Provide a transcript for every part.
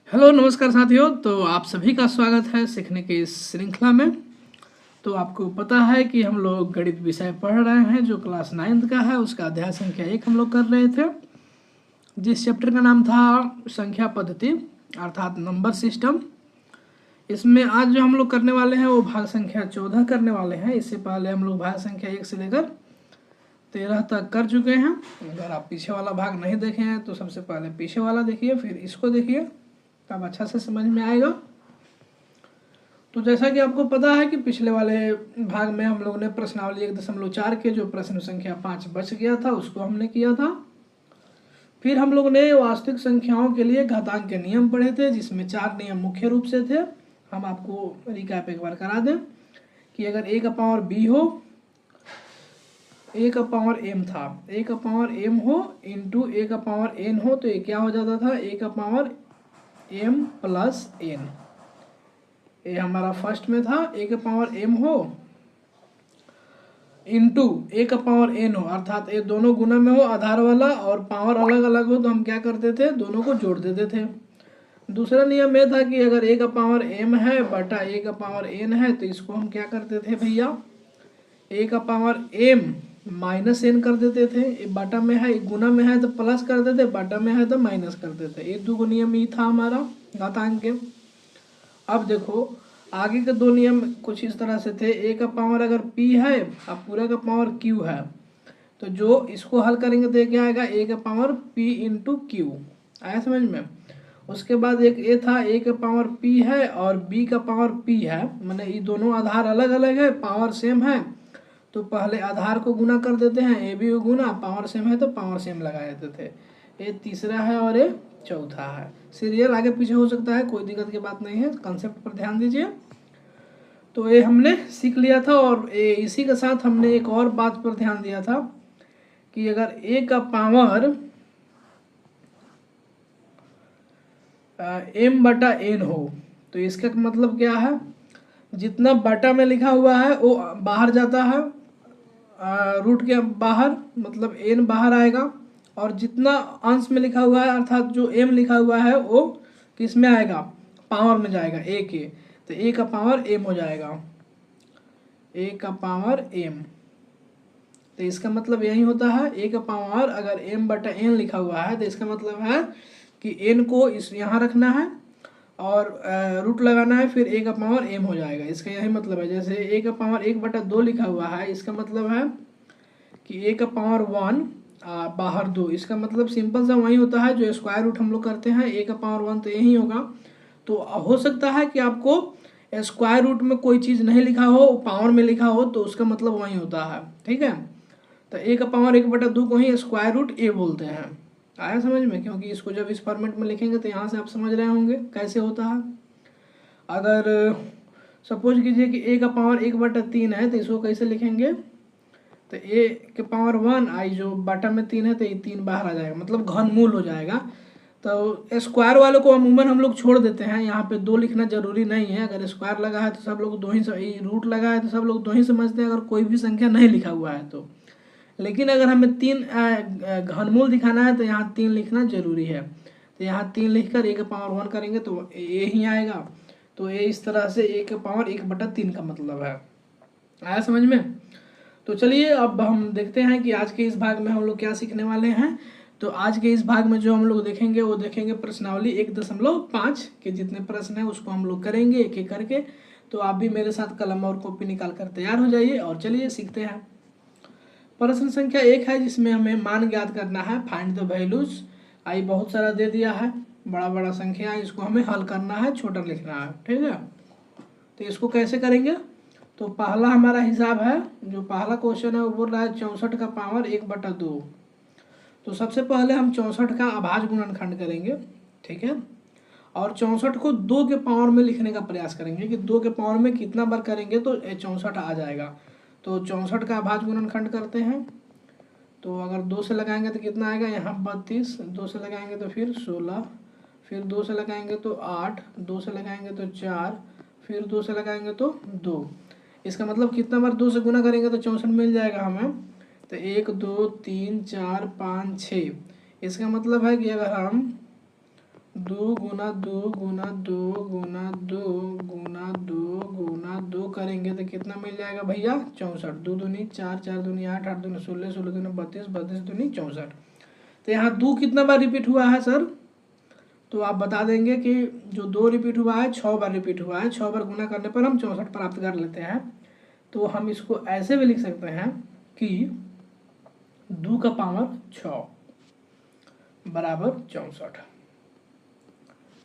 Hello नमस्कार साथियों। तो आप सभी का स्वागत है सीखने की इस श्रृंखला में। तो आपको पता है कि हम लोग गणित विषय पढ़ रहे हैं जो क्लास 9th का है, उसका अध्याय संख्या 1 हम लोग कर रहे थे, जिस चैप्टर का नाम था संख्या पद्धति अर्थात नंबर सिस्टम। इसमें आज जो हम लोग करने वाले हैं वो भाग संख्या 14 करने वाले हैं। इससे पहले हम लोग भाग संख्या 1 से लेकर 13 तक कर चुके हैं। अगर आप पीछे वाला भाग नहीं देखे हैं तो सबसे पहले पीछे वाला देखिए, फिर इसको देखिए, तब अच्छा से समझ में आएगा। तो जैसा कि आपको पता है कि पिछले वाले भाग में हम लोगों ने प्रश्नावली 1.4 के जो प्रश्न संख्या 5 बच गया था उसको हमने किया था। फिर हम लोगों ने वास्तविक संख्याओं के लिए घातांक के नियम पढ़े थे, जिसमें 4 नियम मुख्य रूप से थे। हम आपको रिकैप एक बार करा दें कि अगर a का पावर b हो, a का पावर m था, a का पावर m हो इंटू a का पावर n हो, तो ये क्या हो जाता था, a का पावर m प्लस n। ये हमारा फर्स्ट में था, a का पावर m हो इंटू a का पावर n हो, अर्थात ये दोनों गुना में हो आधार वाला और पावर अलग अलग हो तो हम क्या करते थे, दोनों को जोड़ देते थे। दूसरा नियम ये था कि अगर a का पावर m है बटा a का पावर n है तो इसको हम क्या करते थे भैया, a का पावर m माइनस n कर देते थे। ये बटा में है, गुना में है तो प्लस कर देते, बटा में है तो माइनस कर देते। ये दो नियम ही था हमारा घातांक के। अब देखो आगे के दो नियम कुछ इस तरह से थे, a का पावर अगर p है अब पूरा का पावर q है, तो जो इसको हल करेंगे तो क्या आएगा, a का पावर p इंटू क्यू। आया समझ में। उसके बाद एक a था, a का पावर p है और b का पावर p है, माने ये दोनों आधार अलग अलग है, पावर सेम है, तो पहले आधार को गुना कर देते हैं, ए बी गुना, पावर सेम है तो पावर सेम लगा देते थे। ये तीसरा है और ये चौथा है। सीरियल आगे पीछे हो सकता है, कोई दिक्कत की बात नहीं है, कंसेप्ट पर ध्यान दीजिए। तो ये हमने सीख लिया था और इसी के साथ हमने एक और बात पर ध्यान दिया था कि अगर a का पावर m बटा n हो तो इसका मतलब क्या है, जितना बटा में लिखा हुआ है वो बाहर जाता है, रूट के बाहर, मतलब n बाहर आएगा, और जितना अंश में लिखा हुआ है अर्थात जो m लिखा हुआ है वो किस में आएगा, पावर में जाएगा a के, तो a का पावर m हो जाएगा, a का पावर m। तो इसका मतलब यही होता है, a का पावर अगर m बटा n लिखा हुआ है तो इसका मतलब है कि n को इस यहाँ रखना है और रूट लगाना है, फिर a का पावर m हो जाएगा। इसका यही मतलब है। जैसे a का पावर 1/2 लिखा हुआ है, इसका मतलब है कि a का पावर 1 बाहर 2, इसका मतलब सिंपल सा वही होता है जो स्क्वायर रूट हम लोग करते हैं, a का पावर 1 तो यही होगा। तो हो सकता है कि आपको स्क्वायर रूट में कोई चीज़ नहीं लिखा हो, पावर में लिखा हो, तो उसका मतलब वही होता है, ठीक है। तो a का पावर 1/2 को ही स्क्वायर रूट a बोलते हैं। आया समझ में, क्योंकि इसको जब इस फॉर्मेट में लिखेंगे तो यहाँ से आप समझ रहे होंगे कैसे होता है। अगर सपोज कीजिए कि a का पावर 1/3 है तो इसको कैसे लिखेंगे, तो a के पावर 1 आई जो बटा में 3 है तो ये 3 बाहर आ जाएगा, मतलब घनमूल हो जाएगा। तो स्क्वायर वालों को अमूमन हम लोग छोड़ देते हैं, यहाँ पे 2 लिखना जरूरी नहीं है। अगर स्क्वायर लगा है तो सब लोग 2 ही, रूट लगा है तो सब लोग 2 ही समझते हैं, अगर कोई भी संख्या नहीं लिखा हुआ है तो। लेकिन अगर हमें 3 घनमूल दिखाना है तो यहाँ 3 लिखना जरूरी है। तो यहाँ 3 लिखकर a का पावर 1 करेंगे तो a ही आएगा। तो ये इस तरह से a का पावर 1/3 का मतलब है। आया समझ में। तो चलिए अब हम देखते हैं कि आज के इस भाग में हम लोग क्या सीखने वाले हैं। तो आज के इस भाग में जो हम लोग देखेंगे वो देखेंगे प्रश्नावली 1.5 के जितने प्रश्न हैं उसको हम लोग करेंगे एक एक करके। तो आप भी मेरे साथ कलम और कॉपी निकाल कर तैयार हो जाइए और चलिए सीखते हैं। प्रश्न संख्या 1 है जिसमें हमें मान ज्ञात करना है, फाइंड द वैल्यूज। आई बहुत सारा दे दिया है, बड़ा बड़ा संख्या है, इसको हमें हल करना है, छोटा लिखना है, ठीक है। तो इसको कैसे करेंगे, तो पहला हमारा हिसाब है, जो पहला क्वेश्चन है वो बोल रहा है 64 का पावर 1/2। तो सबसे पहले हम 64 का अभाज्य गुणनखंड करेंगे, ठीक है, और 64 को 2 के पावर में लिखने का प्रयास करेंगे कि 2 के पावर में कितना बार करेंगे तो 64 आ जाएगा। तो 64 का अभाज्य गुणनखंड करते हैं। तो अगर 2 से लगाएंगे तो कितना आएगा, यहाँ 32, 2 से लगाएंगे तो फिर 16, फिर 2 से लगाएंगे तो 8, 2 से लगाएंगे तो 4, फिर 2 से लगाएंगे तो 2। इसका मतलब कितना बार 2 से गुना करेंगे तो 64 मिल जाएगा हमें। तो 1 2 3 4 5 6। इसका मतलब है कि अगर हम दो गुना दो गुना दो गुना दो गुना दो गुना दो करेंगे तो कितना मिल जाएगा भैया 64। दो दूनी 4, 4 दूनी 8, 8 दूनी 16, 16 दूनी 32, 32 दूनी 64। तो यहाँ दो कितना बार रिपीट हुआ है सर? तो आप बता देंगे कि जो दो रिपीट हुआ है 6 बार रिपीट हुआ है। 6 बार गुना करने पर हम 64 प्राप्त कर लेते हैं। तो हम इसको ऐसे भी लिख सकते हैं कि 2 का पावर 6 बराबर 64।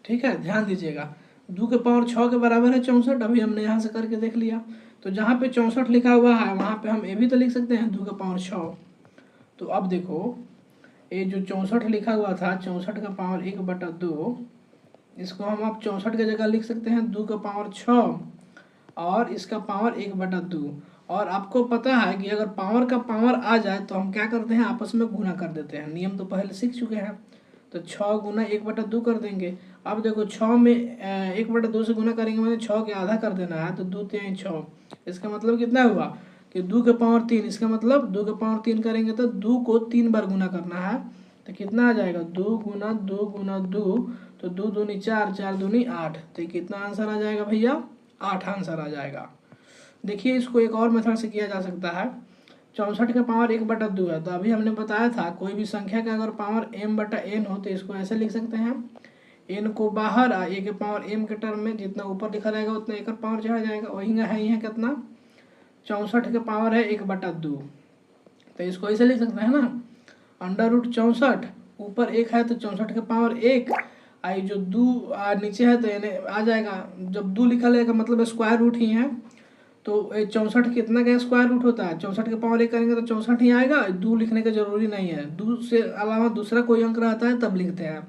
ठीक है, ध्यान दीजिएगा 2 के पावर 6 के बराबर है 64। अभी हमने यहाँ से करके देख लिया। तो जहाँ पे 64 लिखा हुआ है वहाँ पे हम ये भी तो लिख सकते हैं 2 का पावर 6। तो अब देखो ये जो 64 लिखा हुआ था 64 का पावर 1/2, इसको हम अब 64 की जगह लिख सकते हैं 2 का पावर 6 और इसका पावर 1/2। और आपको पता है कि अगर पावर का पावर आ जाए तो हम क्या करते हैं, आपस में गुना कर देते हैं। नियम तो पहले सीख चुके हैं। तो 6 गुना 1/2 कर देंगे। अब देखो 6 में 1/2 से गुना करेंगे मैंने 6 के आधा कर देना है। तो 2 3 6, इसका मतलब कितना हुआ कि 2 के पावर 3। इसका मतलब 2 के पावर 3 करेंगे तो 2 को 3 बार गुना करना है। तो कितना आ जाएगा 2 गुना 2 गुना 2, तो 2 दूनी 4, 4 दूनी 8। तो कितना आंसर आ जाएगा भैया 8 आंसर आ जाएगा। देखिए इसको एक और मेथड से किया जा सकता है। 64 का पावर 1/2 है। तो अभी हमने बताया था कोई भी संख्या का अगर पावर m/n हो तो इसको ऐसे लिख सकते हैं, n को बाहर a के पावर m के टर्म में जितना ऊपर लिखा रहेगा उतना एक पावर चढ़ा जाएगा। वही है यहाँ कितना 64 का पावर है 1/2। तो इसको ऐसे लिख सकते हैं ना, √64 ऊपर 1 है तो 64 का पावर 1 आई जो 2 नीचे है तो यानी आ जाएगा। जब 2 लिखा रहेगा मतलब स्क्वायर रूट ही है। तो 64 कितना का स्क्वायर रूट होता है, 64 के पावर 1 करेंगे तो 64 ही आएगा। 2 लिखने का जरूरी नहीं है, 2 से अलावा दूसरा कोई अंक रहता है तब लिखते हैं।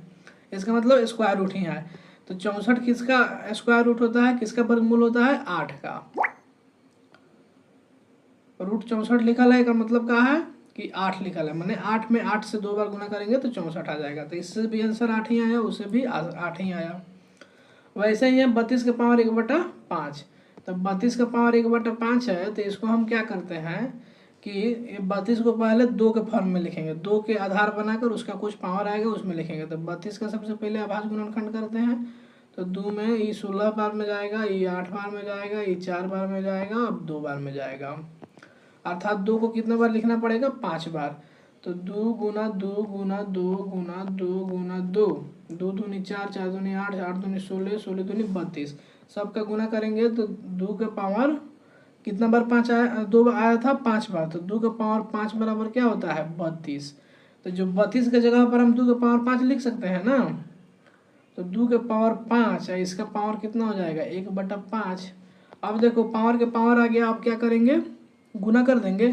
इसका मतलब स्क्वायर रूट ही है। तो 64 किसका स्क्वायर रूट होता है, किसका वर्गमूल होता है 8 का। √64 लिखा है का मतलब क्या है कि 8 लिखा है, मैंने 8 में 8 से 2 बार गुना करेंगे तो 64 आ जाएगा। तो इससे भी आंसर 8 ही आया, उससे भी 8 ही आया। वैसे ही है 32 के पावर 1/5। तो 32 का पावर 1/5 है तो इसको हम क्या करते हैं कि 32 को पहले 2 के फॉर्म में लिखेंगे। 2 के आधार बनाकर उसका कुछ पावर आएगा उसमें लिखेंगे। तो 32 का सबसे पहले अभाज्य गुणनखंड करते हैं। तो 2 में ये 16 बार में जाएगा, ये 8 बार में जाएगा, ये 4 बार में जाएगा, अब 2 बार में जाएगा। अर्थात 2 को कितने बार लिखना पड़ेगा 5 बार। तो 2 गुना 2 गुना 2 गुना 2 गुना 2, 2 दूनी 4, 4 दूनी 8, 8 दूनी 16, 16 दूनी 32। सबका गुना करेंगे तो 2 के पावर कितना बार 5 आया, 2 आया था 5 बार। तो 2 के पावर 5 बराबर क्या होता है 32। तो जो 32 के जगह पर हम 2 के पावर 5 लिख सकते हैं ना। तो 2 के पावर 5 है, इसका पावर कितना हो जाएगा 1/5। अब देखो पावर के पावर आ गया, आप क्या करेंगे गुना कर देंगे।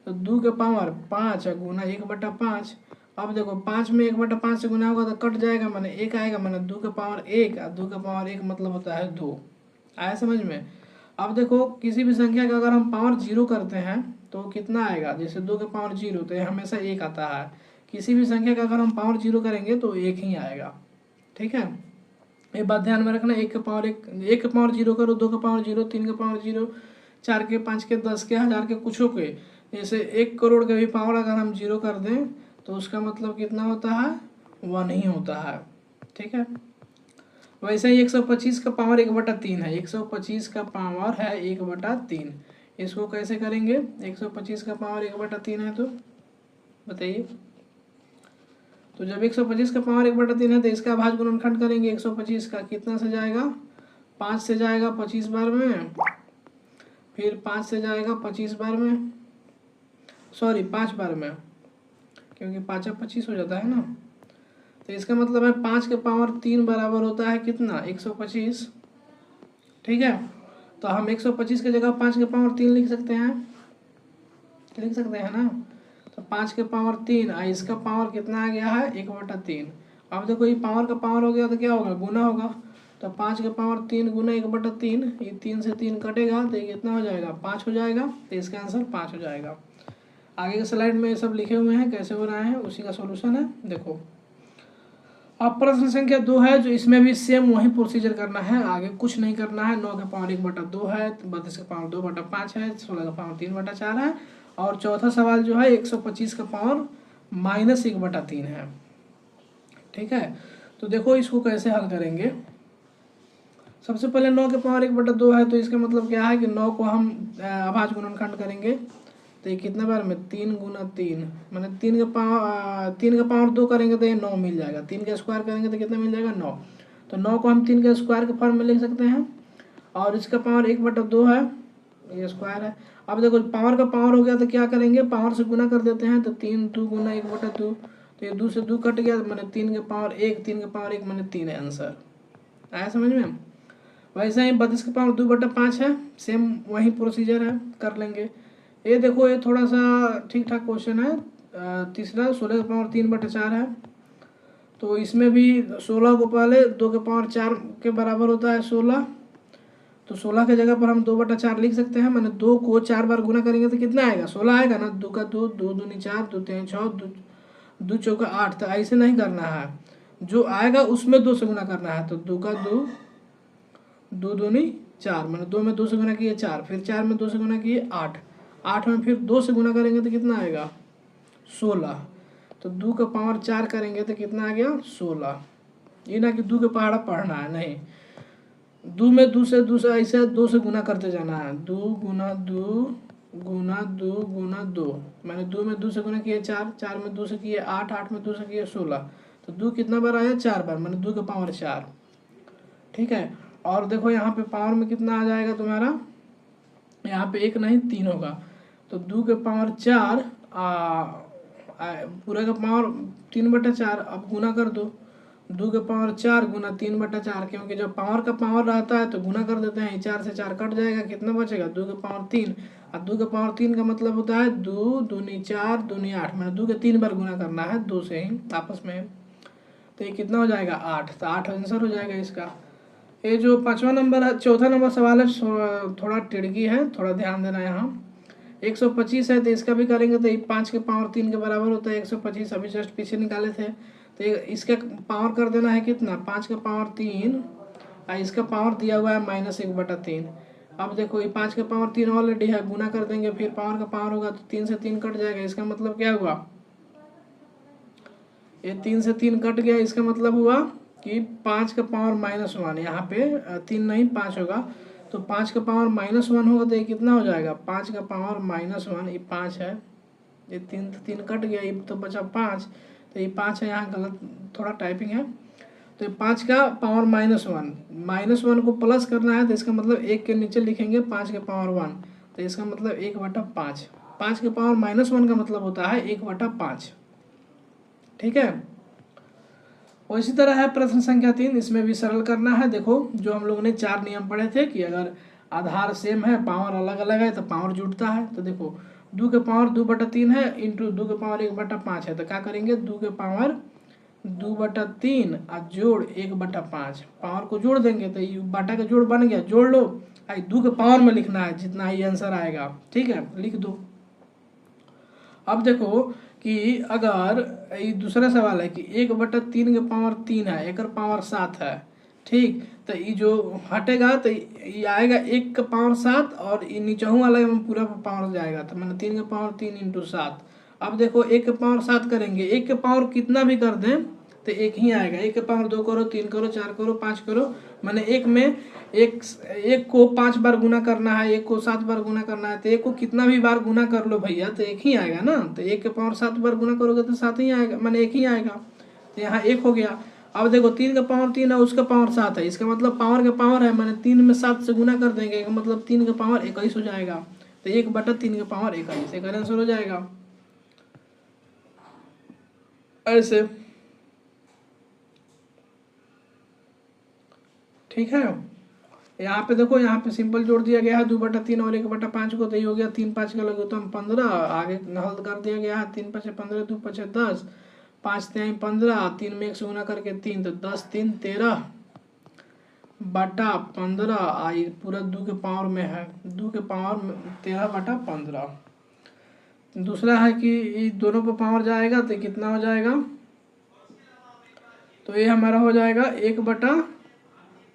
तो 2 के पावर 5 है गुना 1/5। अब देखो 5 में 1/5 से गुना होगा तो कट जाएगा, मैंने 1 आएगा, मैंने 2 के पावर 1 और 2 के पावर 1 मतलब होता है 2। आया समझ में। अब देखो किसी भी संख्या का अगर हम पावर 0 करते हैं तो कितना आएगा, जैसे 2 के पावर 0 तो ये हमेशा 1 आता है। किसी भी संख्या का अगर हम पावर 0 करेंगे तो 1 ही आएगा। ठीक है, ये बात ध्यान में रखना। 1 के पावर 0 करो, 2 के पावर 0, 3 के पावर 0, 4 के, 5 के, 10 के, 1000 के, कुछों के, जैसे 1 करोड़ के भी पावर अगर हम 0 कर दें तो उसका मतलब कितना होता है 1 ही होता है। ठीक है, वैसे ही 125 का पावर 1/3 है। 125 का पावर है 1/3। इसको कैसे करेंगे, 125 का पावर 1/3 है तो बताइए। तो जब 125 का पावर 1/3 है तो इसका अभाज्य गुणनखंड करेंगे। 125 का कितना से जाएगा 5 से जाएगा 25 बार में, फिर 5 से जाएगा 25 बार में, सॉरी 5 बार में, क्योंकि 5 25 हो जाता है ना। तो इसका मतलब है 5 के पावर 3 बराबर होता है कितना 125। ठीक है, तो हम 125 की जगह 5 के पावर 3 लिख सकते हैं ना। तो 5 के पावर 3 और इसका पावर कितना आ गया है 1/3। अब देखो ये पावर का पावर हो गया तो क्या होगा गुना होगा। तो 5 के पावर 3 गुना 1/3, ये 3 से 3 कटेगा तो ये कितना हो जाएगा 5 हो जाएगा। तो इसका आंसर 5 हो जाएगा। आगे के स्लाइड में ये सब लिखे हुए हैं कैसे हो रहा है उसी का सॉल्यूशन है। देखो अब प्रश्न संख्या 2 है, जो इसमें भी सेम वही प्रोसीजर करना है, आगे कुछ नहीं करना है। 9 के पावर 1/2 है, 32 के पावर 2/5 है, 16 का पावर 3/4 है, और चौथा सवाल जो है 125 का पावर -1/3 है। ठीक है, तो देखो इसको कैसे हल करेंगे। सबसे पहले 9 के पावर 1/2 है, तो इसका मतलब क्या है कि 9 को हम अभाज्य गुणनखंड करेंगे तो ये कितने बार में 3 गुना 3, मैंने 3 का पावर 2 करेंगे तो ये 9 मिल जाएगा। 3 का स्क्वायर करेंगे तो कितना मिल जाएगा 9। तो 9 को हम 3 के स्क्वायर के फॉर्म में लिख सकते हैं, और इसका पावर 1/2 है, ये स्क्वायर है। अब देखो पावर का पावर हो गया तो क्या करेंगे, पावर से गुना कर देते हैं, तो 3 2 गुना 1/2, तो ये 2 से 2 कट गया, मैंने 3 के पावर 1, 3 के पावर 1 मैंने 3 है आंसर। आया समझ में। वैसे ही 32 के पावर 2/5 है, सेम वही प्रोसीजर है, कर लेंगे। ये देखो ये थोड़ा सा ठीक ठाक क्वेश्चन है। तीसरा 16 के पावर 3/4 है, तो इसमें भी 16 को पहले 2 के पावर 4 के बराबर होता है 16, तो 16 के जगह पर हम 2/4 लिख सकते हैं। मैंने 2 को 4 बार गुना करेंगे तो कितना आएगा 16 आएगा ना। 2 का 2, 2 दूनी 4, 2 3 6, 2 चौका 8। तो ऐसे नहीं करना है, जो आएगा उसमें 2 से गुना करना है। तो 2 का 2, 2 दूनी 4, मैंने 2 में 2 से गुना किए 4, फिर 4 में 2 से गुना किए 8, 8 में फिर 2 से गुना करेंगे तो कितना आएगा 16। तो 2 का पावर 4 करेंगे तो कितना आ गया 16। ये ना कि 2 के पहाड़ा पढ़ना है, नहीं, 2 में 2 से 2 से ऐसे 2 से गुना करते जाना है। 2 गुना 2 गुना 2 गुना 2, मैंने 2 में 2 से गुना किए 4, 4 में 2 से किए 8, 8 में 2 से किए 16, तो 2 कितना बार आया 4 बार, मैंने 2 का पावर 4। ठीक है। और देखो यहाँ पे पावर में कितना आ जाएगा तुम्हारा, यहाँ पे 1 नहीं 3 होगा, तो 2 के पावर 4 पूरे का पावर 3/4। अब गुना कर दो, 2 के पावर 4 गुना 3/4, क्योंकि जब पावर का पावर रहता है तो गुना कर देते हैं, 4 से 4 कट जाएगा, कितना बचेगा 2 के पावर 3। और 2 के पावर 3 का मतलब होता है 2 दूनी 4 दूनी 8, मैंने 2 के 3 बार गुना करना है 2 से ही आपस में, तो ये कितना हो जाएगा 8। तो 8 आंसर हो जाएगा इसका। ये जो 5वां नंबर है, 4था नंबर सवाल है, थोड़ा टिड़की है, थोड़ा ध्यान देना यहाँ। 125 है तो इसका भी करेंगे तो 5 के पावर 3 के बराबर होता है 125, अभी जस्ट पीछे निकाले थे। तो इसका पावर कर देना है कितना 5 का पावर 3, और इसका पावर दिया हुआ है -1/3। अब देखो ये 5 का पावर 3 ऑलरेडी है, गुना कर देंगे, फिर पावर का पावर होगा तो 3 से 3 कट जाएगा। इसका मतलब क्या हुआ, ये 3 से 3 कट गया, इसका मतलब हुआ कि 5 का पावर -1, यहाँ पे 3 नहीं 5 होगा, तो 5 का पावर -1 होगा तो ये कितना हो जाएगा 5 का पावर -1, ये 5 है, ये 3 से 3 कट गया, ये तो बचा 5, तो ये 5 है, यहाँ गलत थोड़ा टाइपिंग है। तो ये 5 का पावर -1 को प्लस करना है, तो इसका मतलब 1 के नीचे लिखेंगे 5 के पावर 1, तो इसका मतलब 1/5। 5 के पावर -1 का मतलब होता है 1/5। ठीक है। और इसी तरह है प्रश्न संख्या 3, इसमें भी सरल करना है। देखो जो हम लोगों ने 4 नियम पढ़े थे कि अगर आधार सेम है, पावर अलग अलग है, तो पावर जुड़ता है। तो देखो 2 के पावर 2/3 है इंटू 2 के पावर 1/5 है, तो क्या करेंगे 2 के पावर 2/3 और जोड़ 1/5, पावर को जोड़ देंगे तो ये बाटा का जोड़ बन गया, जोड़ लो, 2 के पावर में लिखना है, जितना ही आंसर आएगा। ठीक है, लिख दो। अब देखो कि अगर ये दूसरा सवाल है कि 1/3 के पावर 3 है, एक पावर 7 है, ठीक, तो ये जो हटेगा तो ये आएगा 1 का पावर 7, और ये नीचे वाला में पूरा पावर जाएगा, तो मैंने 3 का पावर 3 इंटू 7। अब देखो 1 के पावर 7 करेंगे, 1 के पावर कितना भी कर दें तो 1 ही आएगा। 1 के पावर 2 करो, 3 करो, 4 करो, 5 करो, मैंने 1 में एक को 5 बार गुना करना है, 1 को 7 बार गुना करना है, तो 1 को कितना भी बार गुना कर लो भैया तो 1 ही आएगा ना। तो 1 के पावर 7 बार गुना करोगे तो 7 ही आएगा, मैंने 1 ही आएगा, तो यहाँ 1 हो गया। अब देखो 3 का पावर 3 है, उसका पावर 7 है, इसका मतलब पावर का पावर है, मैंने 3 में 7 से गुना कर देंगे, मतलब 3 का पावर 21 हो जाएगा, तो 1/3 का पावर 21, एक आंसर हो जाएगा ऐसे। ठीक है। यहाँ पे देखो, यहाँ पे सिंपल जोड़ दिया गया है 2/3 और 1/5 को, तो ये हो गया 3 5 का लगे तो हम 15, आगे हल कर दिया गया है 3 5 15, 2 5 10, 5 3 15, 3 में 1 से गुना करके 3, तो 10 3 13/15, आई पूरा 2 के पावर में है, 2 के पावर 13/15। दूसरा है कि ये दोनों पर पावर जाएगा तो कितना हो जाएगा, तो ये हमारा हो जाएगा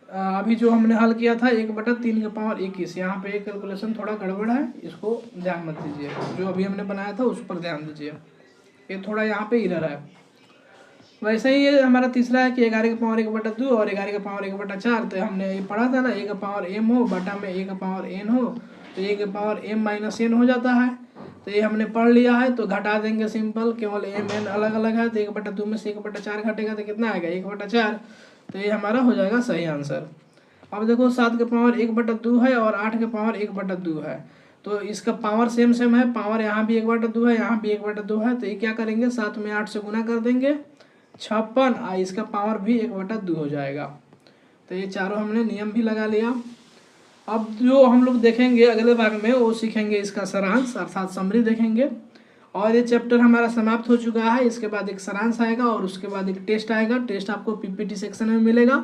अभी जो हमने हल किया था 1/3 के पावर 21। यहाँ पे एक कैलकुलेशन थोड़ा गड़बड़ है, इसको ध्यान मत दीजिए, जो अभी हमने बनाया था उस पर ध्यान दीजिए, ये थोड़ा यहाँ पे इरर है। वैसे ही ये हमारा तीसरा है कि 11 का पावर 1/2 और 11 का पावर 1/4। तो हमने ये पढ़ा था ना, a का पावर m हो बटा में a का पावर n हो तो a का पावर m माइनस n हो जाता है। तो ये हमने पढ़ लिया है, तो घटा देंगे सिंपल, केवल m n अलग अलग है। तो 1/2 में से 1/4 घटेगा तो कितना आएगा 1/4। तो ये हमारा हो जाएगा सही आंसर। अब देखो 7 का पावर 1/2 है और 8 का पावर 1/2 है, तो इसका पावर सेम सेम है, पावर यहाँ भी 1/2 है, यहाँ भी 1/2 है। तो ये क्या करेंगे 7 में 8 से गुना कर देंगे 56 और इसका पावर भी 1/2 हो जाएगा। तो ये चारों हमने नियम भी लगा लिया। अब जो हम लोग देखेंगे अगले भाग में वो सीखेंगे इसका सारांश अर्थात समरी देखेंगे। और ये चैप्टर हमारा समाप्त हो चुका है। इसके बाद एक सारांश आएगा और उसके बाद एक टेस्ट आएगा। टेस्ट आपको पीपीटी सेक्शन में मिलेगा,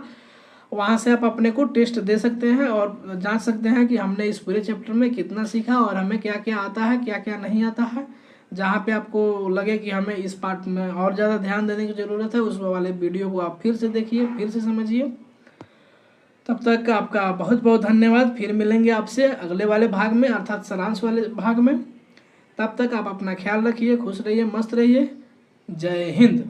वहाँ से आप अपने को टेस्ट दे सकते हैं और जांच सकते हैं कि हमने इस पूरे चैप्टर में कितना सीखा और हमें क्या क्या आता है क्या क्या नहीं आता है। जहाँ पे आपको लगे कि हमें इस पार्ट में और ज़्यादा ध्यान देने की ज़रूरत है उस वाले वीडियो को आप फिर से देखिए, फिर से समझिए। तब तक आपका बहुत बहुत धन्यवाद। फिर मिलेंगे आपसे अगले वाले भाग में अर्थात सारांश वाले भाग में। तब तक आप अपना ख्याल रखिए, खुश रहिए, मस्त रहिए। जय हिंद।